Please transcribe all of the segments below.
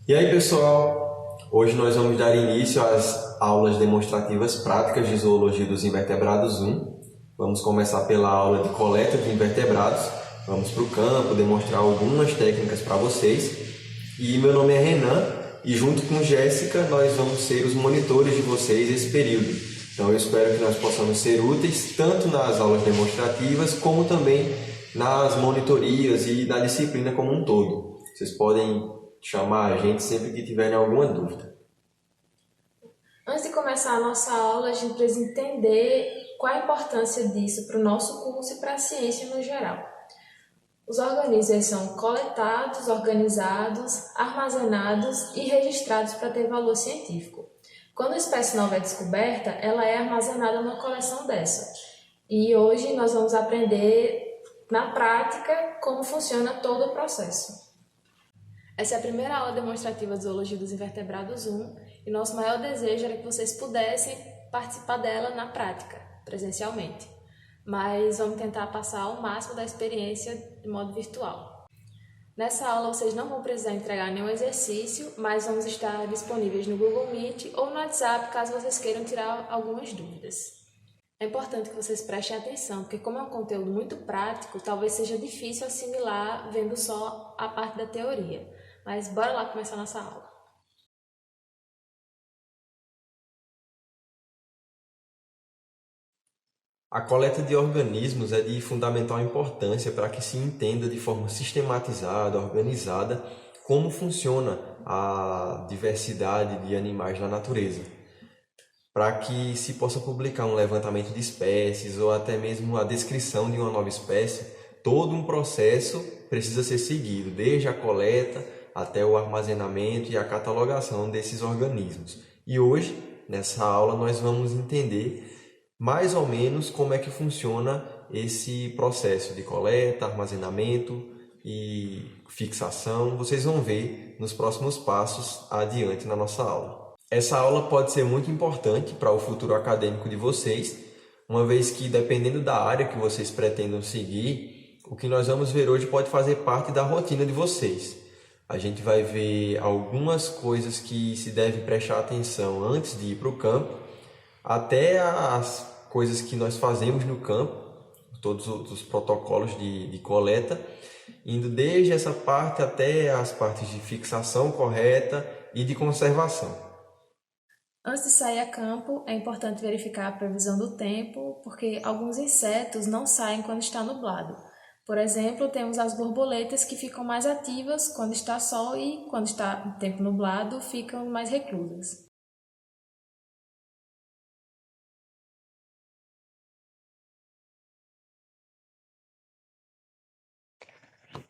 E aí, pessoal, hoje nós vamos dar início às aulas demonstrativas práticas de Zoologia dos Invertebrados 1. Vamos começar pela aula de coleta de invertebrados. Vamos para o campo demonstrar algumas técnicas para vocês. E meu nome é Renan e junto com Jéssica nós vamos ser os monitores de vocês esse período. Então eu espero que nós possamos ser úteis tanto nas aulas demonstrativas como também nas monitorias e na disciplina como um todo. Vocês podem chamar a gente sempre que tiverem alguma dúvida. Antes de começar a nossa aula, a gente precisa entender qual a importância disso para o nosso curso e para a ciência no geral. Os organismos são coletados, organizados, armazenados e registrados para ter valor científico. Quando uma espécie nova é descoberta, ela é armazenada numa coleção dessa. E hoje nós vamos aprender na prática como funciona todo o processo. Essa é a primeira aula demonstrativa de Zoologia dos Invertebrados 1 e nosso maior desejo era que vocês pudessem participar dela na prática, presencialmente. Mas vamos tentar passar ao máximo da experiência de modo virtual. Nessa aula vocês não vão precisar entregar nenhum exercício, mas vamos estar disponíveis no Google Meet ou no WhatsApp caso vocês queiram tirar algumas dúvidas. É importante que vocês prestem atenção, porque como é um conteúdo muito prático, talvez seja difícil assimilar vendo só a parte da teoria. Mas bora lá começar a nossa aula. A coleta de organismos é de fundamental importância para que se entenda de forma sistematizada, organizada, como funciona a diversidade de animais na natureza. Para que se possa publicar um levantamento de espécies ou até mesmo a descrição de uma nova espécie, todo um processo precisa ser seguido, desde a coleta até o armazenamento e a catalogação desses organismos. E hoje, nessa aula, nós vamos entender mais ou menos como é que funciona esse processo de coleta, armazenamento e fixação. Vocês vão ver nos próximos passos adiante na nossa aula. Essa aula pode ser muito importante para o futuro acadêmico de vocês, uma vez que, dependendo da área que vocês pretendam seguir, o que nós vamos ver hoje pode fazer parte da rotina de vocês. A gente vai ver algumas coisas que se deve prestar atenção antes de ir para o campo, até as coisas que nós fazemos no campo, todos os protocolos de coleta, indo desde essa parte até as partes de fixação correta e de conservação. Antes de sair a campo, é importante verificar a previsão do tempo, porque alguns insetos não saem quando está nublado. Por exemplo, temos as borboletas que ficam mais ativas quando está sol e, quando está tempo nublado, ficam mais reclusas.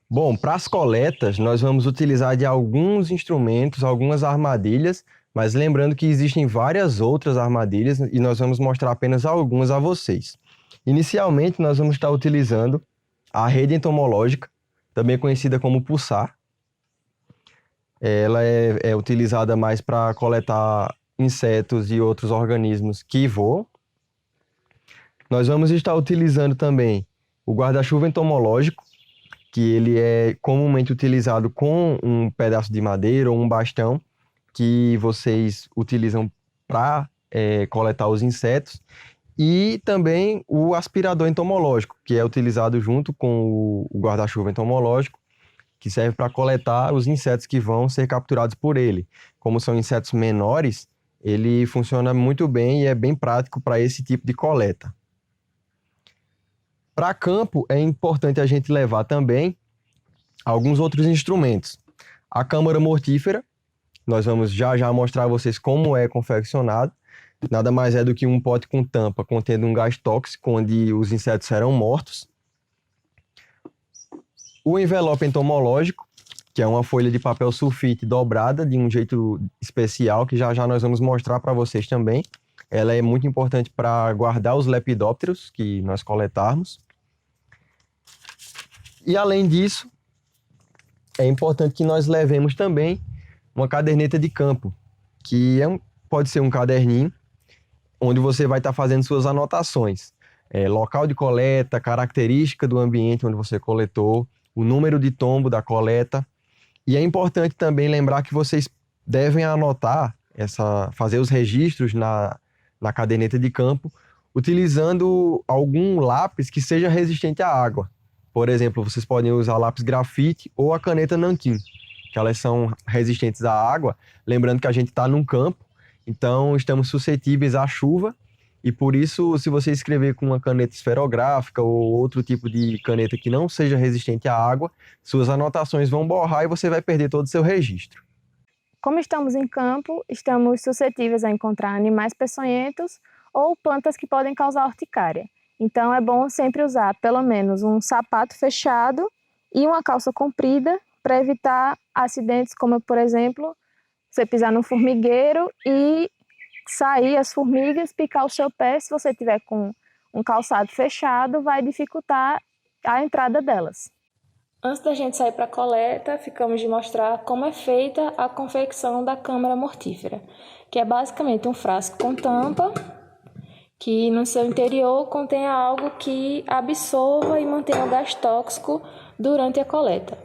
Bom, para as coletas, nós vamos utilizar de alguns instrumentos, algumas armadilhas, mas lembrando que existem várias outras armadilhas e nós vamos mostrar apenas algumas a vocês. Inicialmente, nós vamos estar utilizando a rede entomológica, também conhecida como pulsar. Ela é utilizada mais para coletar insetos e outros organismos que voam. Nós vamos estar utilizando também o guarda-chuva entomológico, que ele é comumente utilizado com um pedaço de madeira ou um bastão que vocês utilizam para coletar os insetos, e também o aspirador entomológico, que é utilizado junto com o guarda-chuva entomológico, que serve para coletar os insetos que vão ser capturados por ele. Como são insetos menores, ele funciona muito bem e é bem prático para esse tipo de coleta. Para campo, é importante a gente levar também alguns outros instrumentos. A câmara mortífera, nós vamos já mostrar a vocês como é confeccionado. Nada mais é do que um pote com tampa contendo um gás tóxico, onde os insetos serão mortos. O envelope entomológico, que é uma folha de papel sulfite dobrada de um jeito especial, que já nós vamos mostrar para vocês também. Ela é muito importante para guardar os lepidópteros que nós coletarmos. E além disso, é importante que nós levemos também uma caderneta de campo, que pode ser um caderninho, onde você vai estar fazendo suas anotações. Local de coleta, característica do ambiente onde você coletou, o número de tombo da coleta E é importante também lembrar que vocês devem anotar, fazer os registros na caderneta de campo, utilizando algum lápis que seja resistente à água. Por exemplo, vocês podem usar lápis grafite ou a caneta nanquim, que elas são resistentes à água. Lembrando que a gente está num campo, então estamos suscetíveis à chuva, e por isso, se você escrever com uma caneta esferográfica ou outro tipo de caneta que não seja resistente à água, suas anotações vão borrar e você vai perder todo o seu registro. Como estamos em campo, estamos suscetíveis a encontrar animais peçonhentos ou plantas que podem causar urticária. Então é bom sempre usar pelo menos um sapato fechado e uma calça comprida para evitar acidentes como, por exemplo, você pisar num formigueiro e sair as formigas, picar o seu pé. Se você tiver com um calçado fechado, vai dificultar a entrada delas. Antes da gente sair para a coleta, ficamos de mostrar como é feita a confecção da câmara mortífera, que é basicamente um frasco com tampa, que no seu interior contém algo que absorva e mantenha o gás tóxico durante a coleta.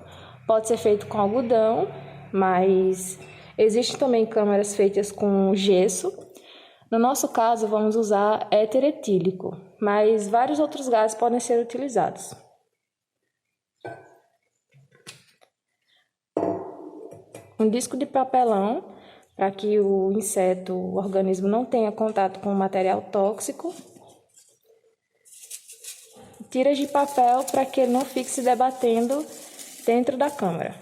Pode ser feito com algodão, mas existem também câmaras feitas com gesso. No nosso caso, vamos usar éter etílico, mas vários outros gases podem ser utilizados. Um disco de papelão, para que o inseto, o organismo, não tenha contato com o material tóxico. Tiras de papel para que ele não fique se debatendo dentro da câmara.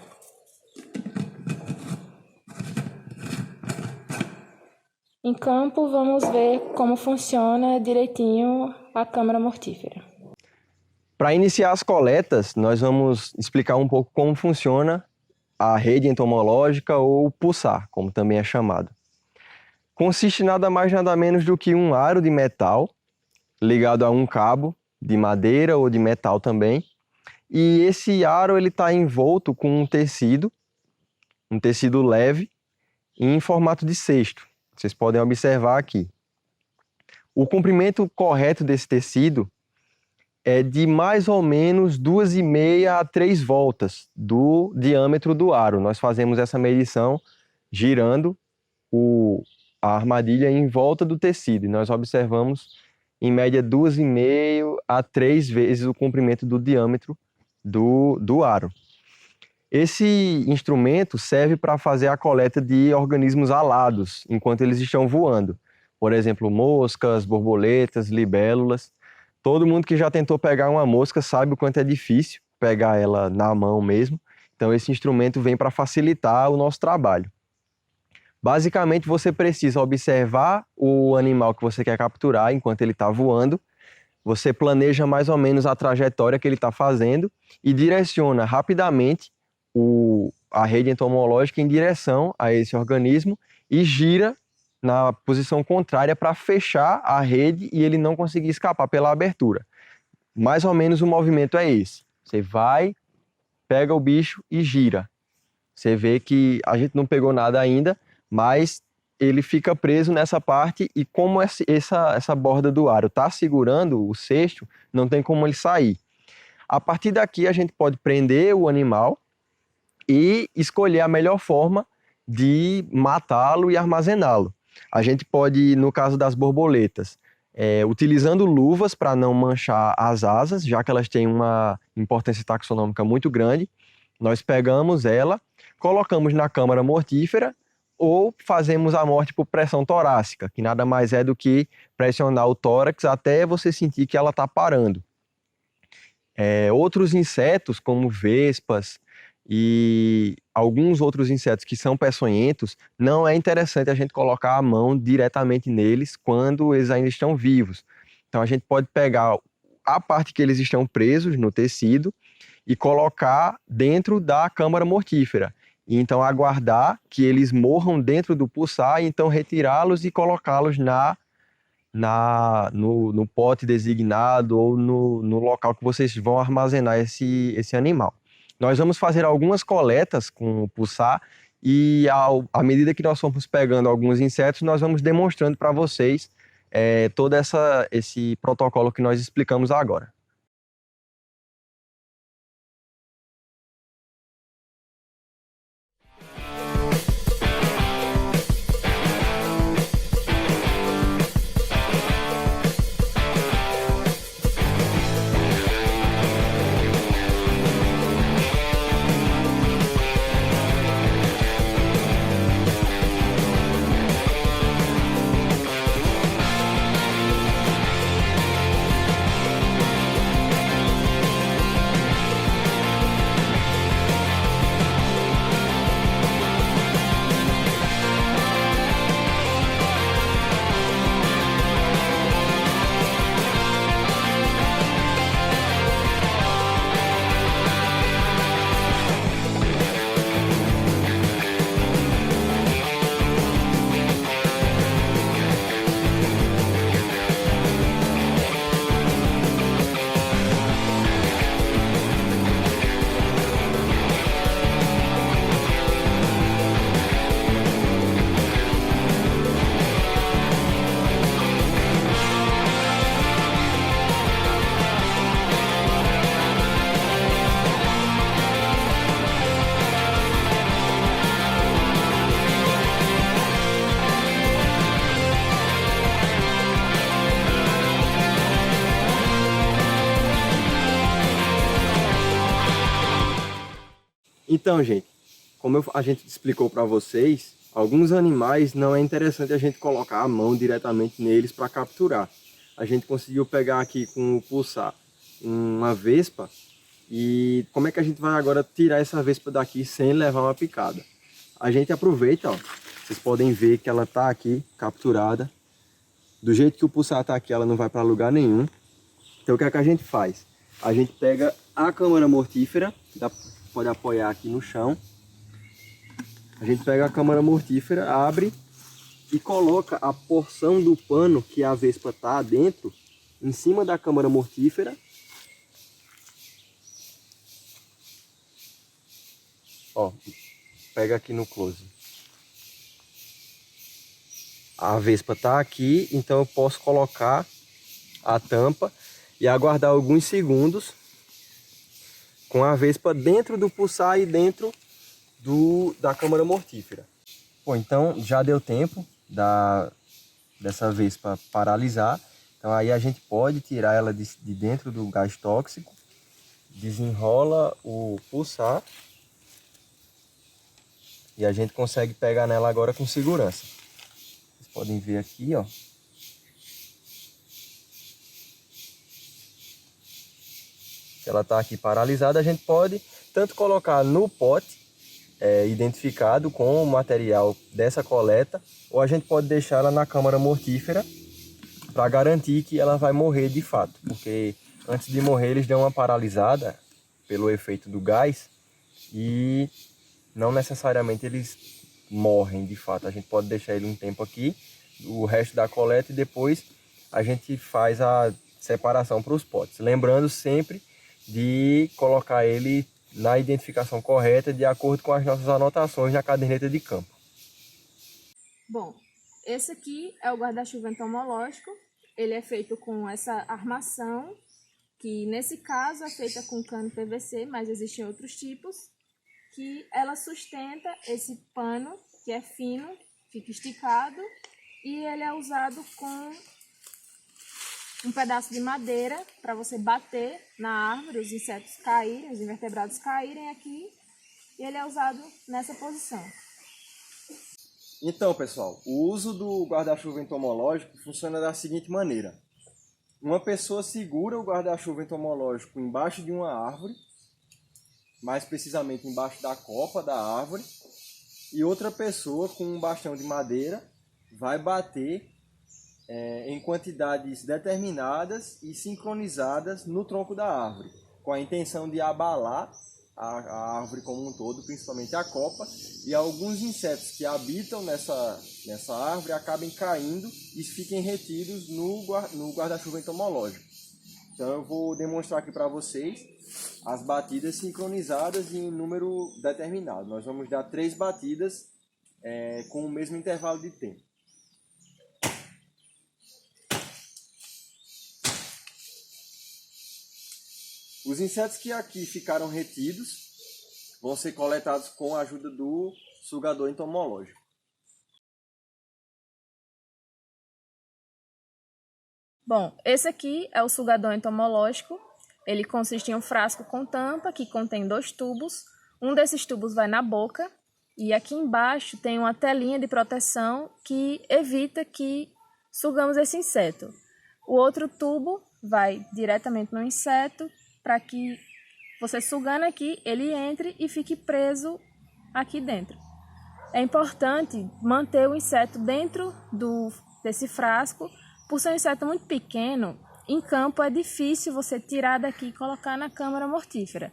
Em campo, vamos ver como funciona direitinho a câmara mortífera. Para iniciar as coletas, nós vamos explicar um pouco como funciona a rede entomológica ou pulsar, como também é chamado. Consiste nada mais nada menos do que um aro de metal ligado a um cabo de madeira ou de metal também, e esse aro ele está envolto com um tecido leve em formato de cesto. Vocês podem observar aqui. O comprimento correto desse tecido é de mais ou menos 2,5 a 3 voltas do diâmetro do aro. Nós fazemos essa medição girando a armadilha em volta do tecido. E nós observamos, em média, 2,5 a 3 vezes o comprimento do diâmetro do aro. Esse instrumento serve para fazer a coleta de organismos alados enquanto eles estão voando. Por exemplo, moscas, borboletas, libélulas. Todo mundo que já tentou pegar uma mosca sabe o quanto é difícil pegar ela na mão mesmo. Então esse instrumento vem para facilitar o nosso trabalho. Basicamente você precisa observar o animal que você quer capturar enquanto ele está voando. Você planeja mais ou menos a trajetória que ele está fazendo e direciona rapidamente a rede entomológica em direção a esse organismo e gira na posição contrária para fechar a rede e ele não conseguir escapar pela abertura. Mais ou menos o movimento é esse. Você vai, pega o bicho e gira. Você vê que a gente não pegou nada ainda, mas ele fica preso nessa parte e como essa borda do aro está segurando o cesto, não tem como ele sair. A partir daqui a gente pode prender o animal e escolher a melhor forma de matá-lo e armazená-lo. A gente pode, no caso das borboletas, utilizando luvas para não manchar as asas, já que elas têm uma importância taxonômica muito grande, nós pegamos ela, colocamos na câmara mortífera ou fazemos a morte por pressão torácica, que nada mais é do que pressionar o tórax até você sentir que ela está parando. Outros insetos, como vespas e alguns outros insetos que são peçonhentos, não é interessante a gente colocar a mão diretamente neles quando eles ainda estão vivos. Então a gente pode pegar a parte que eles estão presos no tecido e colocar dentro da câmara mortífera. E então aguardar que eles morram dentro do pulsar e então retirá-los e colocá-los no pote designado ou no local que vocês vão armazenar esse animal. Nós vamos fazer algumas coletas com o pulsar e à medida que nós formos pegando alguns insetos, nós vamos demonstrando para vocês todo esse protocolo que nós explicamos agora. Então, gente, como a gente explicou para vocês, alguns animais não é interessante a gente colocar a mão diretamente neles para capturar. A gente conseguiu pegar aqui com o pulsar uma vespa, e como é que a gente vai agora tirar essa vespa daqui sem levar uma picada? A gente aproveita, ó, vocês podem ver que ela está aqui capturada. Do jeito que o pulsar está aqui, ela não vai para lugar nenhum. Então o que é que a gente faz? A gente pega a câmara mortífera, pode apoiar aqui no chão. A gente pega a câmara mortífera, abre e coloca a porção do pano que a vespa está dentro em cima da câmara mortífera. Ó, pega aqui no close. A vespa está aqui, então eu posso colocar a tampa e aguardar alguns segundos com a vespa dentro do pulsar e dentro da câmara mortífera. Bom, então já deu tempo dessa vespa paralisar. Então aí a gente pode tirar ela de dentro do gás tóxico, desenrola o pulsar e a gente consegue pegar nela agora com segurança. Vocês podem ver aqui, ó. Ela está aqui paralisada. A gente pode tanto colocar no pote identificado com o material dessa coleta, ou a gente pode deixar ela na câmara mortífera para garantir que ela vai morrer de fato, porque antes de morrer eles dão uma paralisada pelo efeito do gás e não necessariamente eles morrem de fato. A gente pode deixar ele um tempo aqui, o resto da coleta, e depois a gente faz a separação para os potes, lembrando sempre de colocar ele na identificação correta, de acordo com as nossas anotações na caderneta de campo. Bom, esse aqui é o guarda-chuva entomológico. Ele é feito com essa armação, que nesse caso é feita com cano PVC, mas existem outros tipos, que ela sustenta esse pano, que é fino, fica esticado, e ele é usado com um pedaço de madeira para você bater na árvore, os insetos caírem, os invertebrados caírem aqui, e ele é usado nessa posição. Então, pessoal, o uso do guarda-chuva entomológico funciona da seguinte maneira. Uma pessoa segura o guarda-chuva entomológico embaixo de uma árvore, mais precisamente embaixo da copa da árvore, e outra pessoa com um bastão de madeira vai bater em quantidades determinadas e sincronizadas no tronco da árvore, com a intenção de abalar a árvore como um todo, principalmente a copa, e alguns insetos que habitam nessa árvore acabem caindo e fiquem retidos no guarda-chuva entomológico. Então eu vou demonstrar aqui para vocês as batidas sincronizadas em um número determinado. Nós vamos dar 3 batidas com o mesmo intervalo de tempo. Os insetos que aqui ficaram retidos vão ser coletados com a ajuda do sugador entomológico. Bom, esse aqui é o sugador entomológico. Ele consiste em um frasco com tampa que contém 2 tubos. Um desses tubos vai na boca e aqui embaixo tem uma telinha de proteção que evita que sugamos esse inseto. O outro tubo vai diretamente no inseto para que você sugando aqui, ele entre e fique preso aqui dentro. É importante manter o inseto dentro desse frasco. Por ser um inseto muito pequeno, em campo é difícil você tirar daqui e colocar na câmara mortífera.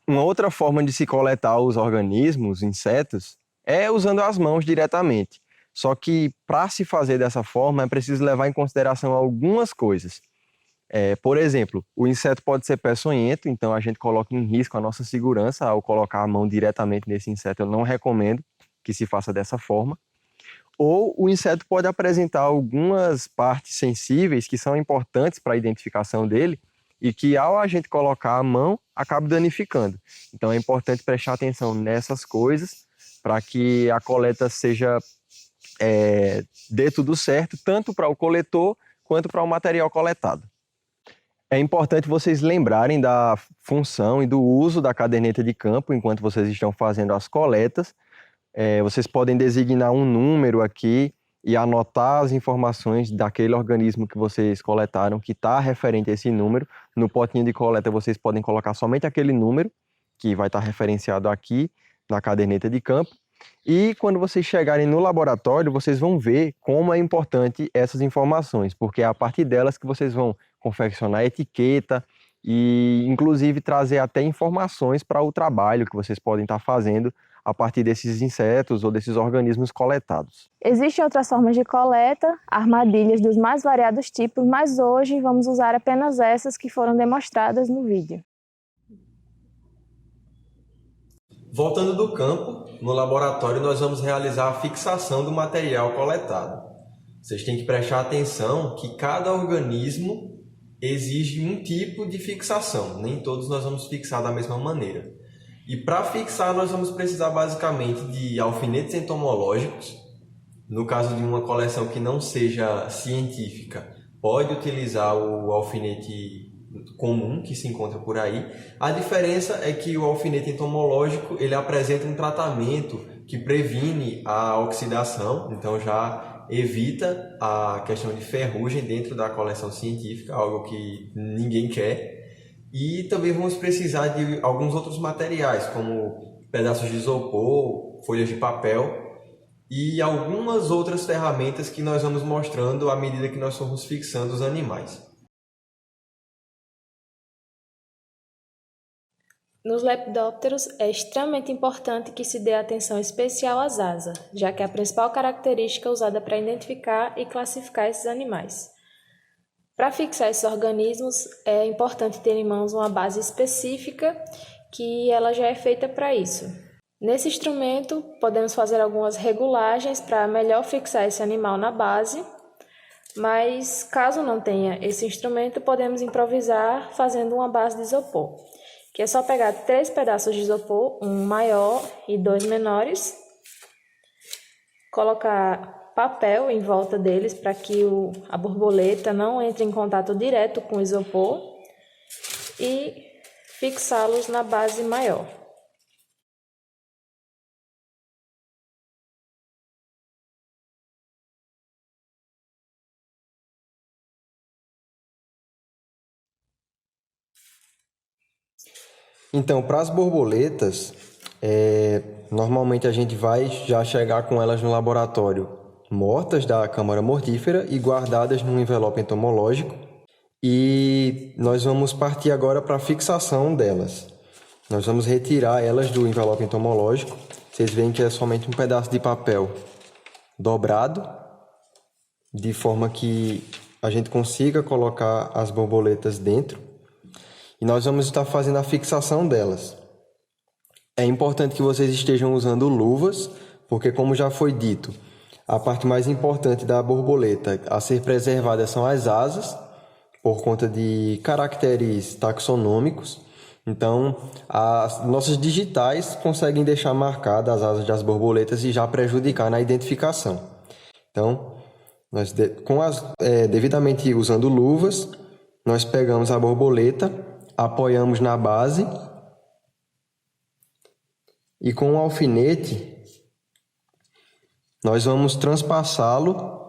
Uma outra forma de se coletar os organismos, os insetos, é usando as mãos diretamente. Só que para se fazer dessa forma é preciso levar em consideração algumas coisas. Por exemplo, o inseto pode ser peçonhento, então a gente coloca em risco a nossa segurança ao colocar a mão diretamente nesse inseto. Eu não recomendo que se faça dessa forma. Ou o inseto pode apresentar algumas partes sensíveis que são importantes para a identificação dele e que ao a gente colocar a mão acaba danificando. Então é importante prestar atenção nessas coisas para que a coleta dê tudo certo, tanto para o coletor quanto para o material coletado. É importante vocês lembrarem da função e do uso da caderneta de campo enquanto vocês estão fazendo as coletas. Vocês podem designar um número aqui e anotar as informações daquele organismo que vocês coletaram, que está referente a esse número. No potinho de coleta vocês podem colocar somente aquele número, que vai estar referenciado aqui na caderneta de campo. E quando vocês chegarem no laboratório, vocês vão ver como é importante essas informações, porque é a partir delas que vocês vão confeccionar a etiqueta e, inclusive, trazer até informações para o trabalho que vocês podem estar fazendo a partir desses insetos ou desses organismos coletados. Existem outras formas de coleta, armadilhas dos mais variados tipos, mas hoje vamos usar apenas essas que foram demonstradas no vídeo. Voltando do campo, no laboratório nós vamos realizar a fixação do material coletado. Vocês têm que prestar atenção que cada organismo exige um tipo de fixação, nem todos nós vamos fixar da mesma maneira. E para fixar nós vamos precisar basicamente de alfinetes entomológicos. No caso de uma coleção que não seja científica, pode utilizar o alfinete comum que se encontra por aí. A diferença é que o alfinete entomológico ele apresenta um tratamento que previne a oxidação, então já evita a questão de ferrugem dentro da coleção científica, algo que ninguém quer. E também vamos precisar de alguns outros materiais, como pedaços de isopor, folhas de papel e algumas outras ferramentas que nós vamos mostrando à medida que nós formos fixando os animais. Nos lepidópteros é extremamente importante que se dê atenção especial às asas, já que é a principal característica usada para identificar e classificar esses animais. Para fixar esses organismos, é importante ter em mãos uma base específica que ela já é feita para isso. Nesse instrumento, podemos fazer algumas regulagens para melhor fixar esse animal na base, mas caso não tenha esse instrumento, podemos improvisar fazendo uma base de isopor, que é só pegar 3 pedaços de isopor, um maior e 2 menores, colocar papel em volta deles para que a borboleta não entre em contato direto com o isopor e fixá-los na base maior. Então, para as borboletas, normalmente a gente vai já chegar com elas no laboratório mortas da câmara mortífera e guardadas num envelope entomológico. E nós vamos partir agora para a fixação delas. Nós vamos retirar elas do envelope entomológico. Vocês veem que é somente um pedaço de papel dobrado, de forma que a gente consiga colocar as borboletas dentro. E nós vamos estar fazendo a fixação delas. É importante que vocês estejam usando luvas, porque como já foi dito, a parte mais importante da borboleta a ser preservada são as asas, por conta de caracteres taxonômicos. Então, as nossas digitais conseguem deixar marcadas as asas das borboletas e já prejudicar na identificação. Então, nós devidamente usando luvas, nós pegamos a borboleta, apoiamos na base e com o alfinete nós vamos transpassá-lo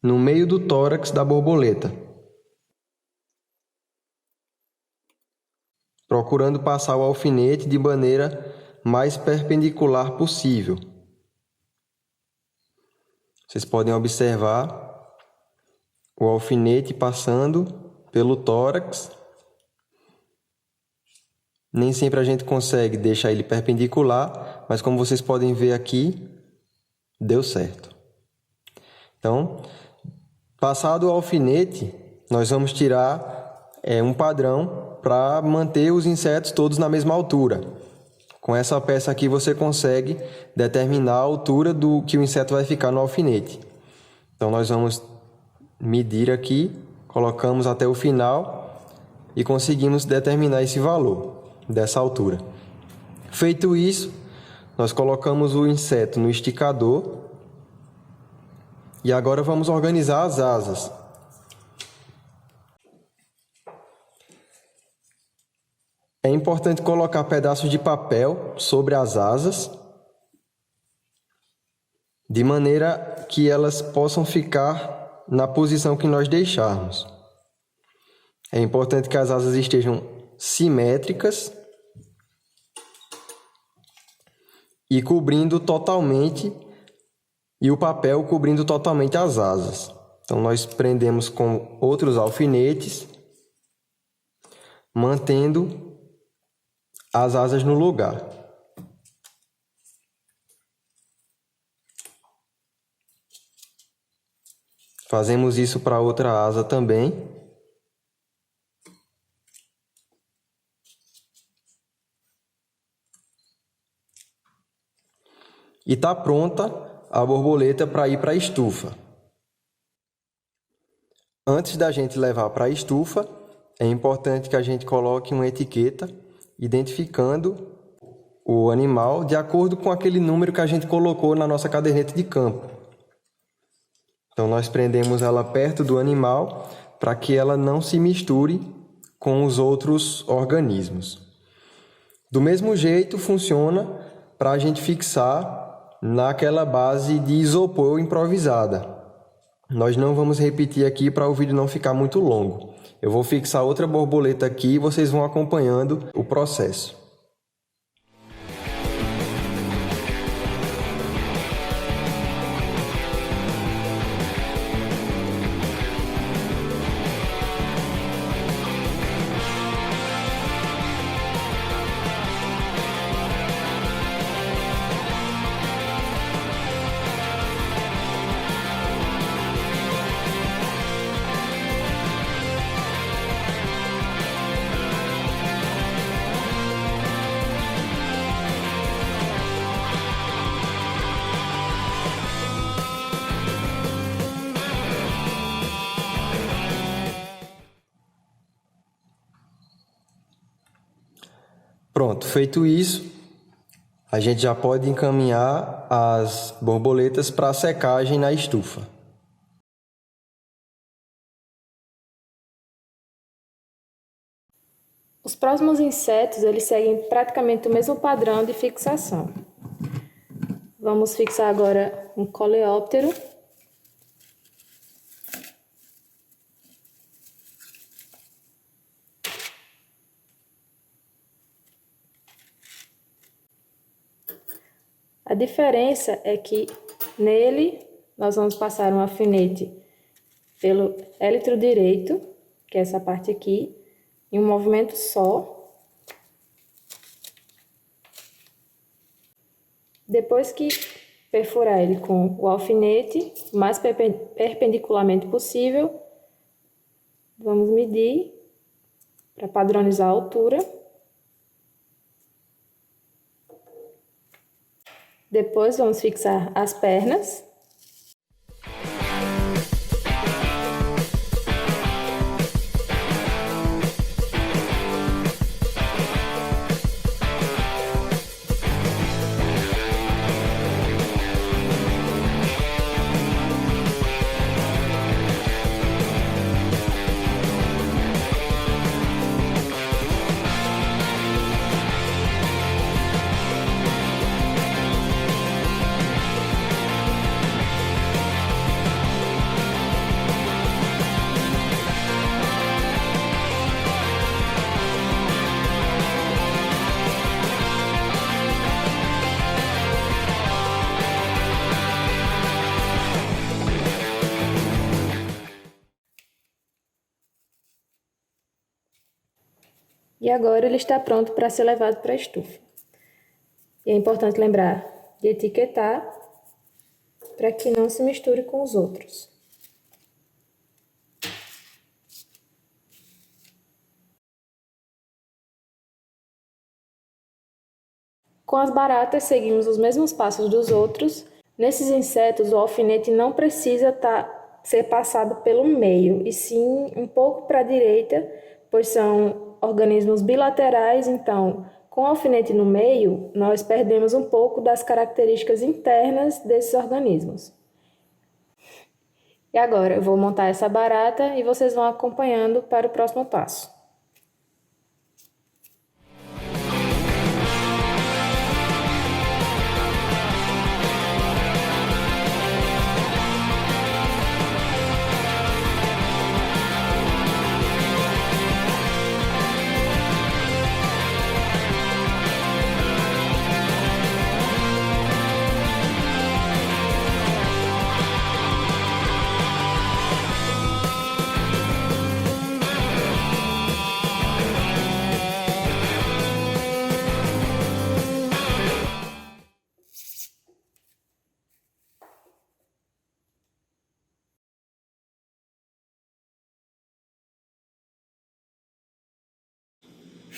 no meio do tórax da borboleta, procurando passar o alfinete de maneira mais perpendicular possível. Vocês podem observar o alfinete passando pelo tórax. Nem sempre a gente consegue deixar ele perpendicular, mas como vocês podem ver aqui, deu certo. Então, passado o alfinete, nós vamos tirar um padrão para manter os insetos todos na mesma altura. Com essa peça aqui você consegue determinar a altura do que o inseto vai ficar no alfinete. Então nós vamos medir aqui, colocamos até o final e conseguimos determinar esse valor dessa altura. Feito isso, nós colocamos o inseto no esticador e agora vamos organizar as asas. É importante colocar pedaços de papel sobre as asas, de maneira que elas possam ficar na posição que nós deixarmos. É importante que as asas estejam simétricas e cobrindo totalmente, e o papel cobrindo totalmente as asas. Então nós prendemos com outros alfinetes, mantendo as asas no lugar. Fazemos isso para outra asa também. E está pronta a borboleta para ir para a estufa. Antes da gente levar para a estufa, é importante que a gente coloque uma etiqueta identificando o animal de acordo com aquele número que a gente colocou na nossa caderneta de campo. Então nós prendemos ela perto do animal para que ela não se misture com os outros organismos. Do mesmo jeito funciona para a gente fixar naquela base de isopor improvisada. Nós não vamos repetir aqui para o vídeo não ficar muito longo. Eu vou fixar outra borboleta aqui e vocês vão acompanhando o processo. Pronto, feito isso, a gente já pode encaminhar as borboletas para a secagem na estufa. Os próximos insetos, eles seguem praticamente o mesmo padrão de fixação. Vamos fixar agora um coleóptero. A diferença é que nele nós vamos passar um alfinete pelo élitro direito, que é essa parte aqui, em um movimento só. Depois que perfurar ele com o alfinete, o mais perpendicularmente possível, vamos medir para padronizar a altura. Depois vamos fixar as pernas. E agora ele está pronto para ser levado para a estufa. E é importante lembrar de etiquetar para que não se misture com os outros. Com as baratas, seguimos os mesmos passos dos outros. Nesses insetos, o alfinete não precisa ser passado pelo meio, e sim um pouco para a direita, pois são organismos bilaterais, então, com o alfinete no meio, nós perdemos um pouco das características internas desses organismos. E agora eu vou montar essa barata e vocês vão acompanhando para o próximo passo.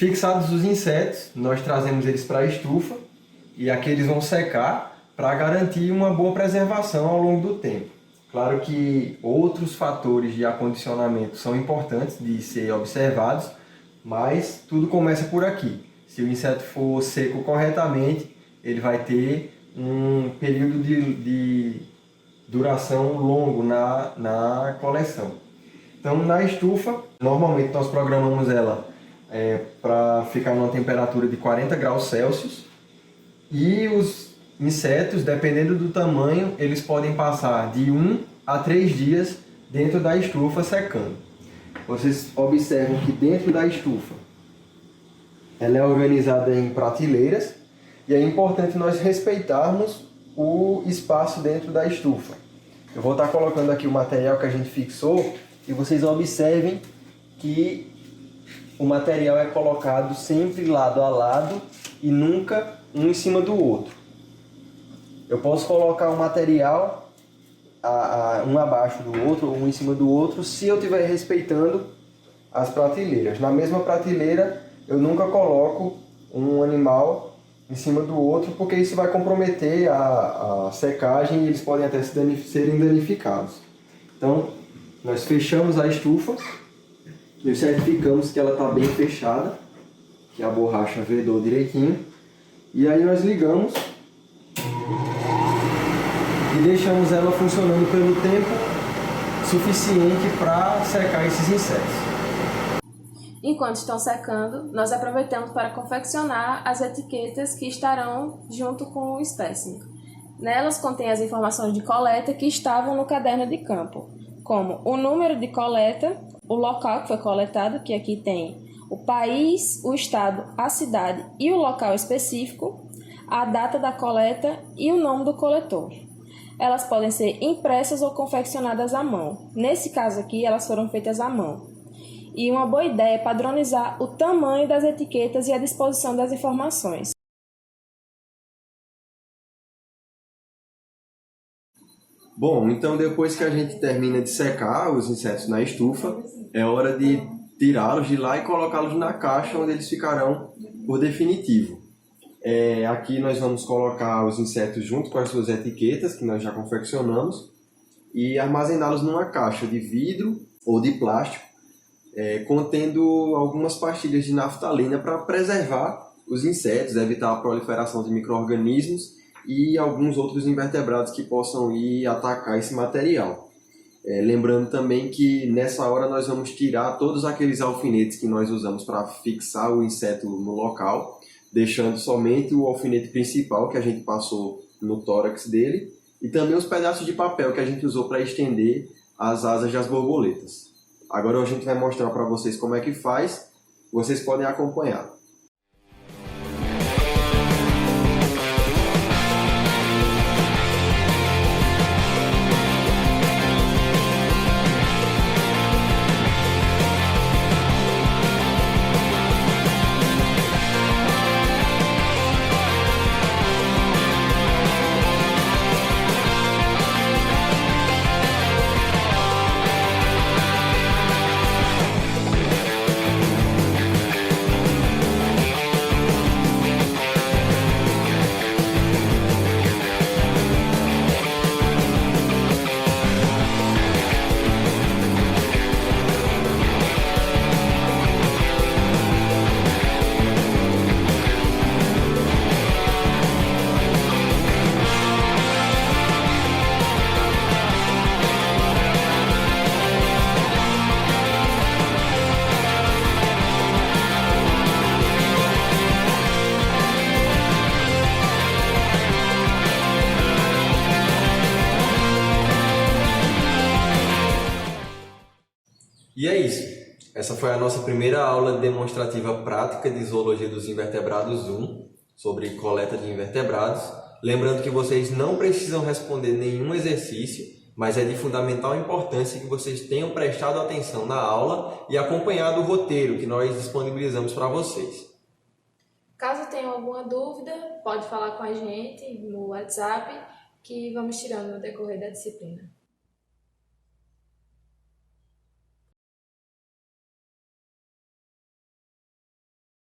Fixados os insetos, nós trazemos eles para a estufa e aqui eles vão secar para garantir uma boa preservação ao longo do tempo. Claro que outros fatores de acondicionamento são importantes de ser observados, mas tudo começa por aqui. Se o inseto for seco corretamente, ele vai ter um período de duração longo na coleção. Então, na estufa, normalmente nós programamos ela para ficar numa temperatura de 40 graus Celsius e os insetos, dependendo do tamanho, eles podem passar de 1 a 3 dias dentro da estufa secando. Vocês observam que dentro da estufa ela é organizada em prateleiras e é importante nós respeitarmos o espaço dentro da estufa. Eu vou estar colocando aqui o material que a gente fixou e vocês observem que o material é colocado sempre lado a lado e nunca um em cima do outro. Eu posso colocar o material um abaixo do outro ou um em cima do outro se eu estiver respeitando as prateleiras. Na mesma prateleira eu nunca coloco um animal em cima do outro porque isso vai comprometer a secagem e eles podem até serem danificados. Então nós fechamos a estufa e certificamos que ela está bem fechada, que a borracha vedou direitinho. E aí nós ligamos e deixamos ela funcionando pelo tempo suficiente para secar esses insetos. Enquanto estão secando, nós aproveitamos para confeccionar as etiquetas que estarão junto com o espécime. Nelas contém as informações de coleta que estavam no caderno de campo, como o número de coleta, o local que foi coletado, que aqui tem o país, o estado, a cidade e o local específico, a data da coleta e o nome do coletor. Elas podem ser impressas ou confeccionadas à mão. Nesse caso aqui, elas foram feitas à mão. E uma boa ideia é padronizar o tamanho das etiquetas e a disposição das informações. Bom, então depois que a gente termina de secar os insetos na estufa, é hora de tirá-los de lá e colocá-los na caixa onde eles ficarão por definitivo. Aqui nós vamos colocar os insetos junto com as suas etiquetas, que nós já confeccionamos, e armazená-los numa caixa de vidro ou de plástico, contendo algumas pastilhas de naftalina para preservar os insetos, evitar a proliferação de micro-organismos e alguns outros invertebrados que possam ir atacar esse material. Lembrando também que nessa hora nós vamos tirar todos aqueles alfinetes que nós usamos para fixar o inseto no local, deixando somente o alfinete principal que a gente passou no tórax dele e também os pedaços de papel que a gente usou para estender as asas das borboletas. Agora a gente vai mostrar para vocês como é que faz, vocês podem acompanhar. E é isso. Essa foi a nossa primeira aula demonstrativa prática de Zoologia dos Invertebrados 1, sobre coleta de invertebrados. Lembrando que vocês não precisam responder nenhum exercício, mas é de fundamental importância que vocês tenham prestado atenção na aula e acompanhado o roteiro que nós disponibilizamos para vocês. Caso tenham alguma dúvida, pode falar com a gente no WhatsApp, que vamos tirando no decorrer da disciplina.